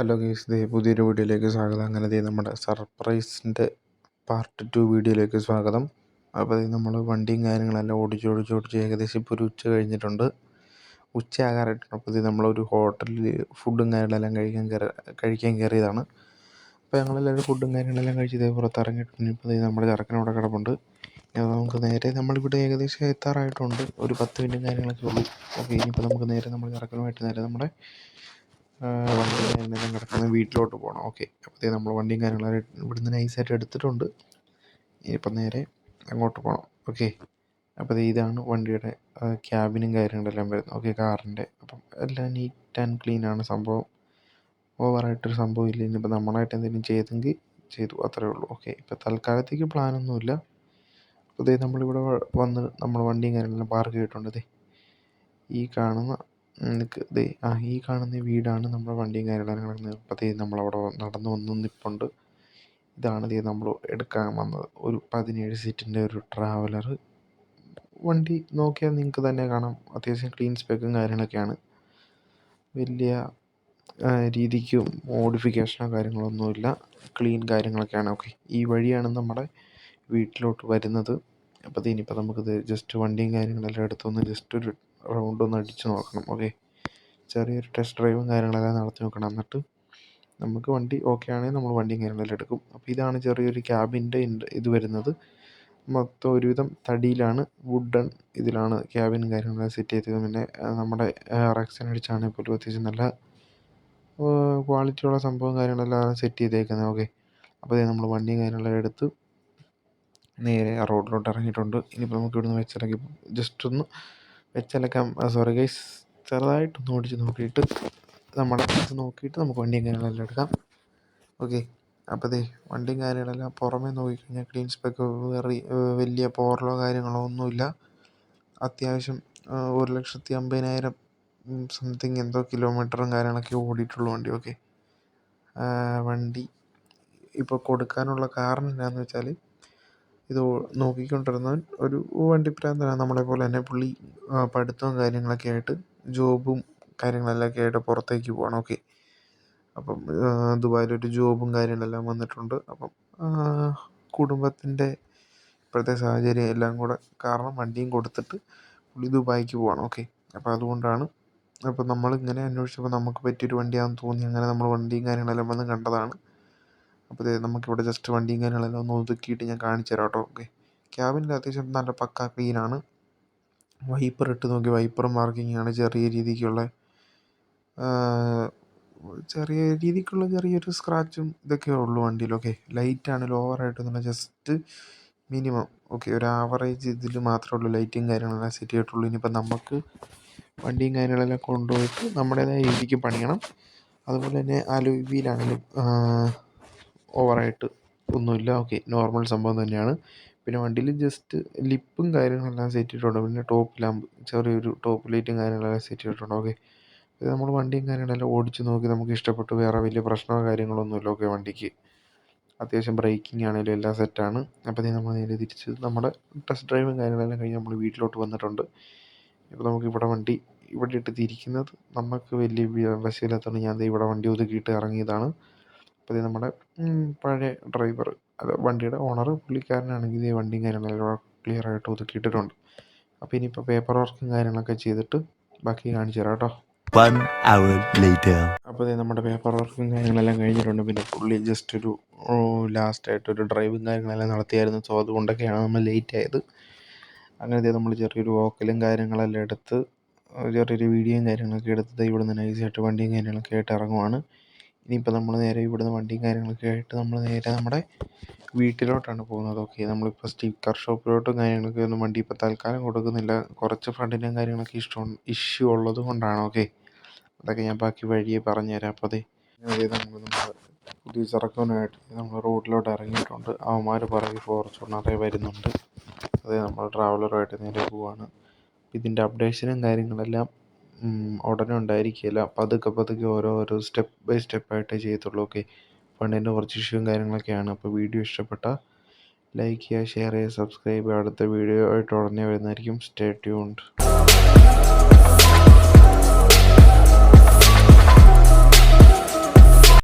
Hello guys, പുതിയൊരു വീഡിയോയിലേക്ക് സ്വാഗതം. അങ്ങനെ നമ്മുടെ സർപ്രൈസിൻ്റെ പാർട്ട് 2 വീഡിയോയിലേക്ക് സ്വാഗതം. അപ്പോൾ നമ്മൾ വണ്ടിയും കാര്യങ്ങളെല്ലാം ഓടിച്ച് ഏകദേശം ഇപ്പോൾ ഒരു ഉച്ച കഴിഞ്ഞിട്ടുണ്ട്, ഉച്ചയാകാറായിട്ടുണ്ട്. അപ്പോൾ നമ്മളൊരു ഹോട്ടലിൽ ഫുഡും കാര്യങ്ങളെല്ലാം കഴിക്കാൻ കയറിയതാണ്. അപ്പോൾ ഞങ്ങളെല്ലാവരും ഫുഡും കാര്യങ്ങളെല്ലാം കഴിച്ച് ഇതേ പുറത്തിറങ്ങിയിട്ടുണ്ട്. ഇപ്പോൾ നമ്മുടെ ചെറുക്കനോടെ കിടപ്പുണ്ട്. നമുക്ക് നേരെ നമ്മളിവിടെ ഏകദേശം എത്താറായിട്ടുണ്ട്. ഒരു 10 മിനിറ്റും കാര്യങ്ങളൊക്കെ ഉള്ളൂ. ഓക്കെ, ഇനിയിപ്പോൾ നമുക്ക് നേരെ നമ്മുടെ ചെറുക്കനുമായിട്ട് നേരെ നമ്മുടെ വണ്ടിയും കാര്യങ്ങളെല്ലാം കിടക്കുന്ന വീട്ടിലോട്ട് പോകണം. ഓക്കെ, അപ്പോഴത്തേക്ക് നമ്മൾ വണ്ടിയും കാര്യങ്ങളെല്ലാം ഇവിടുന്ന് നൈസായിട്ട് എടുത്തിട്ടുണ്ട്. ഇനിയിപ്പം നേരെ അങ്ങോട്ട് പോകണം. ഓക്കെ, അപ്പോൾ ഇതാണ് വണ്ടിയുടെ ക്യാബിനും കാര്യങ്ങളെല്ലാം വരുന്നത്. ഓക്കെ, കാറിൻ്റെ അപ്പം എല്ലാം നീറ്റ് ആൻഡ് ക്ലീനാണ് സംഭവം. ഓവറായിട്ടൊരു സംഭവം ഇല്ല. ഇനിയിപ്പോൾ നമ്മളായിട്ട് എന്തെങ്കിലും ചെയ്തെങ്കിൽ ചെയ്തു, അത്രേ ഉള്ളൂ. ഓക്കെ, ഇപ്പോൾ തൽക്കാലത്തേക്ക് പ്ലാനൊന്നുമില്ല. അപ്പോൾ നമ്മളിവിടെ വന്ന് നമ്മൾ വണ്ടിയും കാര്യങ്ങളെല്ലാം പാർക്ക് ചെയ്തിട്ടുണ്ട്. ഈ കാണുന്ന ഈ കാണുന്ന വീടാണ് നമ്മുടെ വണ്ടിയും കാര്യങ്ങളെല്ലാം കിടക്കുന്നത്. അപ്പോൾ നമ്മളവിടെ നടന്നു വന്ന് നിൽപ്പുണ്ട്. ഇതാണ് നമ്മൾ എടുക്കാൻ വന്നത്, ഒരു 17 സീറ്റിൻ്റെ ഒരു ട്രാവലർ വണ്ടി. നോക്കിയാൽ നിങ്ങൾക്ക് തന്നെ കാണാം, അത്യാവശ്യം ക്ലീൻ സ്പെക്കും കാര്യങ്ങളൊക്കെയാണ്. വലിയ രീതിക്ക് മോഡിഫിക്കേഷനോ കാര്യങ്ങളൊന്നുമില്ല, ക്ലീൻ കാര്യങ്ങളൊക്കെയാണ്. ഓക്കെ, ഈ വഴിയാണ് നമ്മുടെ വീട്ടിലോട്ട് വരുന്നത്. അപ്പോൾ ഇനിയിപ്പോൾ നമുക്കിത് ജസ്റ്റ് വണ്ടിയും കാര്യങ്ങളെല്ലാം എടുത്തൊന്ന് ജസ്റ്റ് ഒരു റൗണ്ട് ഒന്ന് അടിച്ച് നോക്കണം. ഓക്കെ, ചെറിയൊരു ടെസ്റ്റ് ഡ്രൈവും കാര്യങ്ങളെല്ലാം നടത്തി നോക്കണം. എന്നിട്ട് നമുക്ക് വണ്ടി ഓക്കെ ആണെങ്കിൽ നമ്മൾ വണ്ടിയും കാര്യങ്ങളെല്ലാം എടുക്കും. അപ്പോൾ ഇതാണ് ചെറിയൊരു ക്യാബിൻ്റെ ഇത് വരുന്നത്. മൊത്തം ഒരുവിധം തടിയിലാണ്, വുഡൻ ഇതിലാണ് ക്യാബിനും കാര്യങ്ങളെല്ലാം സെറ്റ് ചെയ്തത്. പിന്നെ നമ്മുടെ റെക്സൻ അടിച്ചാണെങ്കിൽ പോലും അത്യാവശ്യം നല്ല ക്വാളിറ്റിയുള്ള സംഭവം കാര്യങ്ങളെല്ലാം സെറ്റ് ചെയ്തേക്കുന്നത്. ഓക്കെ, അപ്പോൾ നമ്മൾ വണ്ടിയും കാര്യങ്ങളെല്ലാം എടുത്ത് നേരെ ആ റോഡിലോട്ട് ഇറങ്ങിയിട്ടുണ്ട്. ഇനിയിപ്പോൾ നമുക്ക് ഇവിടുന്ന് വെച്ചലക്കാം. സോറി ഗൈസ്, ചെറുതായിട്ടൊന്ന് ഓടിച്ച് നോക്കിയിട്ട് നമുക്ക് വണ്ടിയും കാര്യങ്ങളെല്ലാം എടുക്കാം. ഓക്കെ, അപ്പോൾ വണ്ടിയും കാര്യങ്ങളെല്ലാം പുറമേ നോക്കിക്കഴിഞ്ഞാൽ ക്ലീൻ സ്പെക്ക് വലിയ പോറലോ കാര്യങ്ങളോ ഒന്നുമില്ല. അത്യാവശ്യം 1,50,000 സംതിങ് എന്തോ കിലോമീറ്ററും കാര്യങ്ങളൊക്കെ ഓടിയിട്ടുള്ള വണ്ടി. ഓക്കെ, വണ്ടി ഇപ്പോൾ കൊടുക്കാനുള്ള കാരണം എന്താണെന്ന് വെച്ചാൽ, ഇത് നോക്കിക്കൊണ്ടിരുന്നവൻ ഒരു വണ്ടിപ്രാന്തനാണ്, നമ്മളെപ്പോലെ തന്നെ. പുള്ളി പഠിത്തവും കാര്യങ്ങളൊക്കെ ആയിട്ട് ജോബും കാര്യങ്ങളെല്ലാം ആയിട്ട് പുറത്തേക്ക് പോകണം. ഓക്കെ, അപ്പം ദുബായിലൊരു ജോബും കാര്യങ്ങളെല്ലാം വന്നിട്ടുണ്ട്. അപ്പം കുടുംബത്തിൻ്റെ ഇപ്പോഴത്തെ സാഹചര്യം എല്ലാം കൂടെ കാരണം വണ്ടിയും കൊടുത്തിട്ട് പുള്ളി ദുബായിക്ക് പോകണം. ഓക്കെ, അപ്പോൾ അതുകൊണ്ടാണ്. അപ്പോൾ നമ്മളിങ്ങനെ അന്വേഷിച്ചപ്പോൾ നമുക്ക് പറ്റിയൊരു വണ്ടിയാണെന്ന് തോന്നി. അങ്ങനെ നമ്മൾ വണ്ടിയും കാര്യങ്ങളെല്ലാം വന്ന് കണ്ടതാണ്. അപ്പോൾ നമുക്കിവിടെ ജസ്റ്റ് വണ്ടിയും കാര്യങ്ങളെല്ലാം ഒന്ന് ഒതുക്കിയിട്ട് ഞാൻ കാണിച്ചു തരാം കേട്ടോ. ഓക്കെ, ക്യാബിനിൽ അത്യാവശ്യം നല്ല പക്ക ക്ലീനാണ്. വൈപ്പർ ഇട്ട് നോക്കി, വൈപ്പറും മാർക്കിങ്ങാണ്. ചെറിയൊരു സ്ക്രാച്ചും ഇതൊക്കെ ഉള്ളൂ വണ്ടിയിൽ. ഓക്കെ, ലൈറ്റാണ് ഓവറായിട്ടൊന്നുമില്ല, ജസ്റ്റ് മിനിമം. ഓക്കെ, ഒരു ആവറേജ് ഇതിൽ മാത്രമേ ഉള്ളൂ ലൈറ്റും കാര്യങ്ങളെല്ലാം സെറ്റ് ചെയ്തിട്ടുള്ളൂ. ഇനിയിപ്പോൾ നമുക്ക് വണ്ടിയും കാര്യങ്ങളെല്ലാം കൊണ്ടുപോയിട്ട് നമ്മുടേതായ രീതിക്ക് പണിയണം. അതുപോലെ തന്നെ അലോയ് വീലാണെങ്കിലും ഓവറായിട്ട് ഒന്നുമില്ല. ഓക്കെ, നോർമൽ സംഭവം തന്നെയാണ്. പിന്നെ വണ്ടിയിൽ ജസ്റ്റ് ലിപ്പും കാര്യങ്ങളെല്ലാം സെറ്റ് ചെയ്തിട്ടുണ്ട്. പിന്നെ ടോപ്പ് ലാമ്പ്, ചെറിയൊരു ടോപ്പ് ലൈറ്റും കാര്യങ്ങളെല്ലാം സെറ്റ് ചെയ്തിട്ടുണ്ട്. ഓക്കെ, ഇത് നമ്മൾ വണ്ടിയും കാര്യങ്ങളെല്ലാം ഓടിച്ച് നോക്കി നമുക്ക് ഇഷ്ടപ്പെട്ടു. വേറെ വലിയ പ്രശ്നമോ കാര്യങ്ങളൊന്നുമില്ല. ഓക്കെ, വണ്ടിക്ക് അത്യാവശ്യം ബ്രേക്കിംഗ് ആണെങ്കിലും എല്ലാം സെറ്റാണ്. അപ്പോൾ നമ്മൾ നേരെ തിരിച്ച് നമ്മുടെ ടെസ്റ്റ് ഡ്രൈവും കാര്യങ്ങളെല്ലാം കഴിഞ്ഞ് നമ്മൾ വീട്ടിലോട്ട് വന്നിട്ടുണ്ട്. ഇപ്പോൾ നമുക്ക് വണ്ടി ഇവിടെ ഇട്ട് തിരിക്കുന്നത് നമുക്ക് വലിയ വശമില്ലാത്തതുകൊണ്ട് ഞാൻ ഇവിടെ വണ്ടി ഒതുക്കിയിട്ട് ഇറങ്ങിയതാണ്. അപ്പോൾ നമ്മുടെ പഴയ ഡ്രൈവർ, അത് വണ്ടിയുടെ ഓണർ, പുള്ളിക്കാരനാണെങ്കിൽ ഇതേ വണ്ടിയും കാര്യങ്ങളെല്ലാം ക്ലിയറായിട്ട് ഒതുക്കിയിട്ടിട്ടുണ്ട്. അപ്പോൾ ഇനിയിപ്പോൾ പേപ്പർ വർക്കും കാര്യങ്ങളൊക്കെ ചെയ്തിട്ട് ബാക്കി കാണിച്ചു തരാം കേട്ടോ. 1 hour later. അപ്പോൾ നമ്മുടെ പേപ്പർ വർക്കും കാര്യങ്ങളെല്ലാം കഴിഞ്ഞിട്ടുണ്ട്. പിന്നെ പുള്ളി ജസ്റ്റ് ഒരു ലാസ്റ്റായിട്ടൊരു ഡ്രൈവും കാര്യങ്ങളെല്ലാം നടത്തിയായിരുന്നു. സോ അതുകൊണ്ടൊക്കെയാണ് നമ്മൾ ലേറ്റ് ആയത്. അങ്ങനെ നമ്മൾ ചെറിയൊരു വോക്കലും കാര്യങ്ങളെല്ലാം എടുത്ത് ചെറിയൊരു വീഡിയോയും കാര്യങ്ങളൊക്കെ എടുത്ത് ഇവിടുന്ന് നൈസായിട്ട് വണ്ടിയും കാര്യങ്ങളൊക്കെ ആയിട്ട് ഇറങ്ങുവാണ്. ഇനിയിപ്പോൾ നമ്മൾ നേരെ ഇവിടുന്ന് വണ്ടിയും കാര്യങ്ങളൊക്കെ ആയിട്ട് നമ്മൾ നേരെ നമ്മുടെ വീട്ടിലോട്ടാണ് പോകുന്നത്. ഓക്കെ, നമ്മളിപ്പോൾ സ്റ്റിക്കർ ഷോപ്പിലോട്ടും കാര്യങ്ങളൊക്കെ ഒന്നും വണ്ടി ഇപ്പോൾ തൽക്കാലം കൊടുക്കുന്നില്ല. കുറച്ച് ഫ്രണ്ടിൻ്റെയും കാര്യങ്ങളൊക്കെ ഇഷ്യൂ ഉള്ളത് കൊണ്ടാണ്. ഓക്കെ, അതൊക്കെ ഞാൻ ബാക്കി വഴിയെ പറഞ്ഞുതരാം. അപ്പോൾ നമ്മൾ പുതിയ ചെറുക്കനായിട്ട് നമ്മൾ റോഡിലോട്ട് ഇറങ്ങിയിട്ടുണ്ട്. അവന്മാർ പുറകെ ഫോർച്യൂണറേ വരുന്നുണ്ട്. നമ്മൾ ട്രാവലറുമായിട്ട് നേരെ പോവുകയാണ്. ഇതിൻ്റെ അപ്ഡേഷനും കാര്യങ്ങളെല്ലാം ഉടനെ ഉണ്ടായിരിക്കില്ല. പതുക്കെ ഓരോ സ്റ്റെപ്പ് ബൈ സ്റ്റെപ്പായിട്ടേ ചെയ്യത്തുള്ളൂ. ഓക്കെ, ഫണ്ടിൻ്റെ കുറച്ച് ഇഷ്യൂവും കാര്യങ്ങളൊക്കെയാണ്. അപ്പോൾ വീഡിയോ ഇഷ്ടപ്പെട്ടാൽ ലൈക്ക് ചെയ്യുക, ഷെയർ ചെയ്യുക, സബ്സ്ക്രൈബ് ചെയ്യുക. അടുത്ത വീഡിയോ ആയിട്ട് ഉടനെ വരുന്നതായിരിക്കും. Stay tuned.